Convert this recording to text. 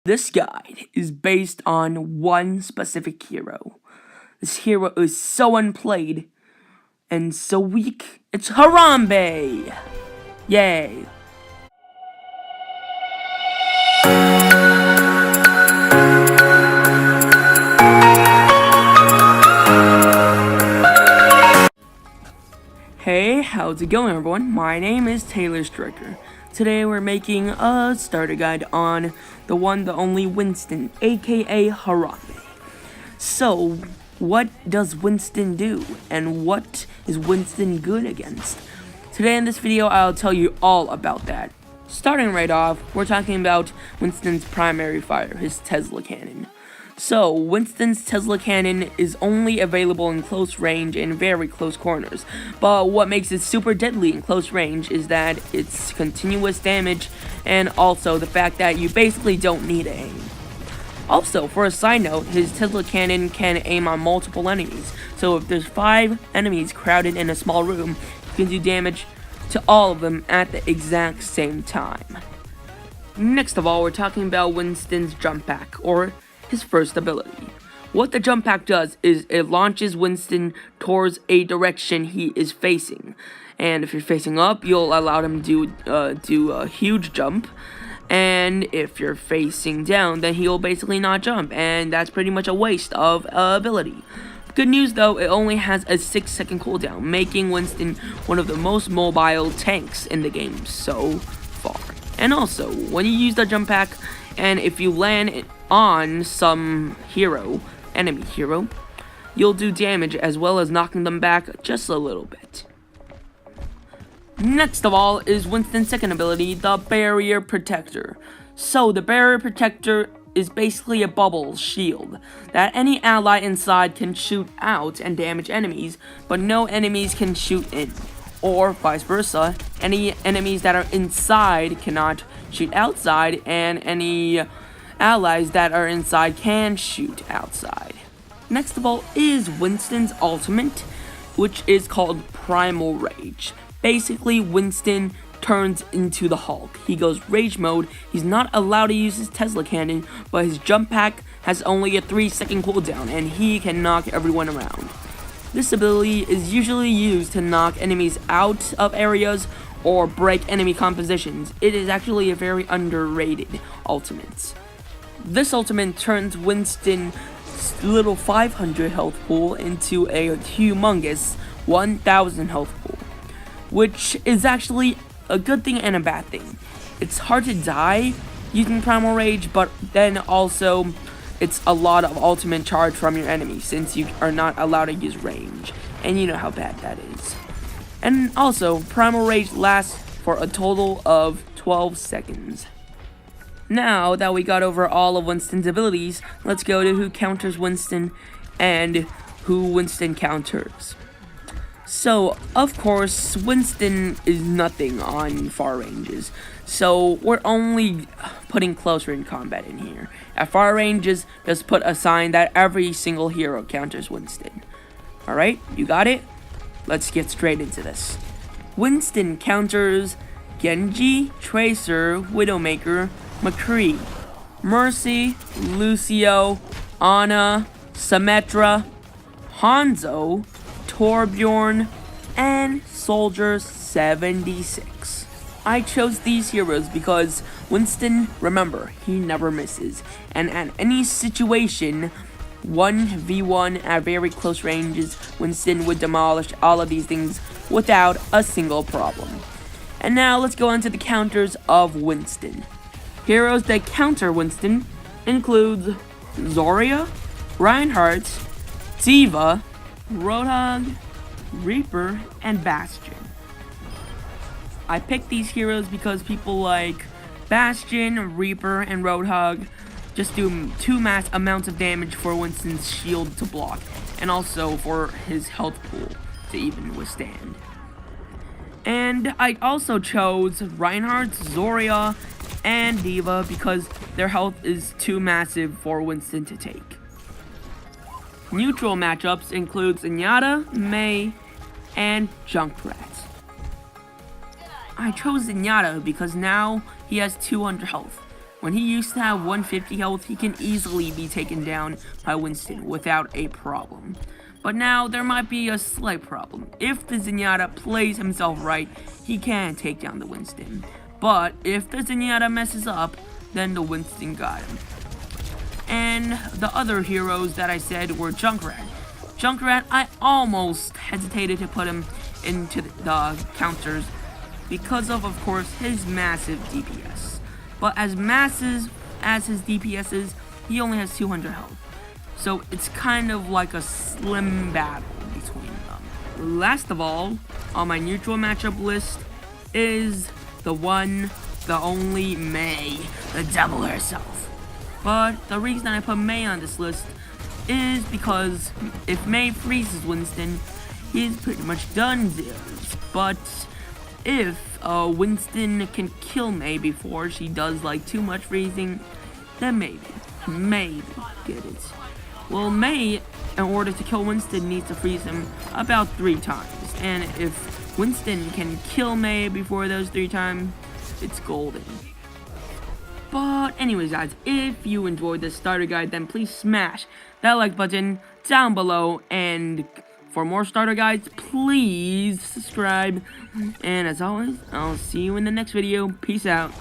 This guide is based on one specific hero. This hero is so unplayed and so weak, it's Harambe! Yay! Hey, how's it going everyone? My name is Taylor Stricker. Today we're making a starter guide on the one, the only Winston, aka Harambe. So, what does Winston do? And what is Winston good against? Today in this video, I'll tell you all about that. Starting right off, we're talking about Winston's primary fire, his Tesla cannon. So, Winston's Tesla cannon is only available in close range and very close corners, but what makes it super deadly in close range is that it's continuous damage and also the fact that you basically don't need to aim. Also, for a side note, his Tesla cannon can aim on multiple enemies, so if there's 5 enemies crowded in a small room, you can do damage to all of them at the exact same time. Next of all, we're talking about Winston's jump pack, or his first ability. What the jump pack does is it launches Winston towards a direction he is facing, and if you're facing up, you'll allow him to do a huge jump, and if you're facing down, then he'll basically not jump, and that's pretty much a waste of ability. Good news though, it only has a 6-second cooldown, making Winston one of the most mobile tanks in the game so far. And also, when you use the jump pack, and if you land on some enemy hero, you'll do damage as well as knocking them back just a little bit. Next of all is Winston's second ability, the Barrier Protector. So the Barrier Protector is basically a bubble shield that any ally inside can shoot out and damage enemies, but no enemies can shoot in. Or vice versa, any enemies that are inside cannot shoot outside, and any allies that are inside can shoot outside. Next of all is Winston's ultimate, which is called Primal Rage. Basically, Winston turns into the Hulk. He goes rage mode. He's not allowed to use his Tesla cannon, but his jump pack has only a 3-second cooldown, and he can knock everyone around. This ability is usually used to knock enemies out of areas or break enemy compositions. It is actually a very underrated ultimate. This ultimate turns Winston's little 500 health pool into a humongous 1000 health pool, which is actually a good thing and a bad thing. It's hard to die using Primal Rage, but then also it's a lot of ultimate charge from your enemy since you are not allowed to use range, and you know how bad that is. And also, Primal Rage lasts for a total of 12 seconds. Now that we got over all of Winston's abilities, let's go to who counters Winston and who Winston counters. So, of course, Winston is nothing on far ranges, so we're only putting close range combat in here. At far ranges, just put a sign that every single hero counters Winston. Alright, you got it? Let's get straight into this. Winston counters Genji, Tracer, Widowmaker, McCree, Mercy, Lucio, Ana, Symmetra, Hanzo, Torbjorn, and Soldier 76. I chose these heroes because Winston, remember, he never misses, and at any situation, 1v1 at very close ranges, Winston would demolish all of these things without a single problem. And now let's go on to the counters of Winston. Heroes that counter Winston include Zarya, Reinhardt, D.Va, Roadhog, Reaper, and Bastion. I picked these heroes because people like Bastion, Reaper, and Roadhog just do too mass amounts of damage for Winston's shield to block, and also for his health pool to even withstand. And I also chose Reinhardt, Zarya, and D.Va because their health is too massive for Winston to take. Neutral matchups include Zenyatta, Mei, and Junkrat. I chose Zenyatta because now he has 200 health. When he used to have 150 health, he can easily be taken down by Winston without a problem. But now, there might be a slight problem. If the Zenyatta plays himself right, he can take down the Winston. But if the Zenyatta messes up, then the Winston got him. And the other heroes that I said were Junkrat. Junkrat, I almost hesitated to put him into the counters because of course, his massive DPS. But as massive as his DPS is, he only has 200 health. So it's kind of like a slim battle between them. Last of all, on my neutral matchup list is the one, the only Mei, the devil herself. But the reason I put Mei on this list is because if Mei freezes Winston, he's pretty much done deals. But if Winston can kill Mei before she does like too much freezing, then maybe get it. Well, Mei, in order to kill Winston, needs to freeze him about 3 times. And if Winston can kill Mei before those 3 times, it's golden. But anyways guys, if you enjoyed this starter guide, then please smash that like button down below, and for more starter guides, please subscribe. And as always, I'll see you in the next video. Peace out.